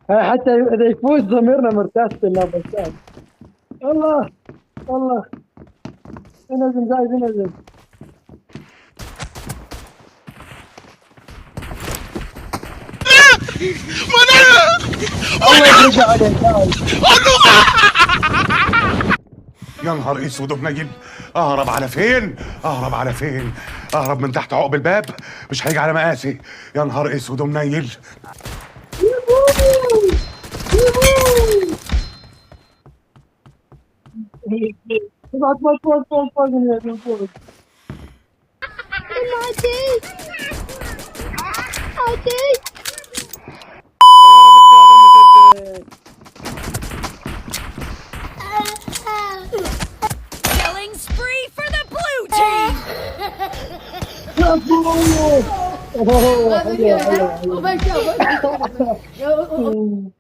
حتى اذا يفوز ضميرنا مرتاح في اللعبه الثانيه. الله الله، انزل جايز انزل. الله يفرج عليك جايز. يا نهار اسود ومنيل. اهرب على فين؟ اهرب على فين؟ اهرب من تحت عقب الباب؟ مش هيجي على مقاسي. يا نهار اسود ومنيل. ابعت فوق من فوق. Killing spree for the blue team! اوه حلوه حلوه حلوه.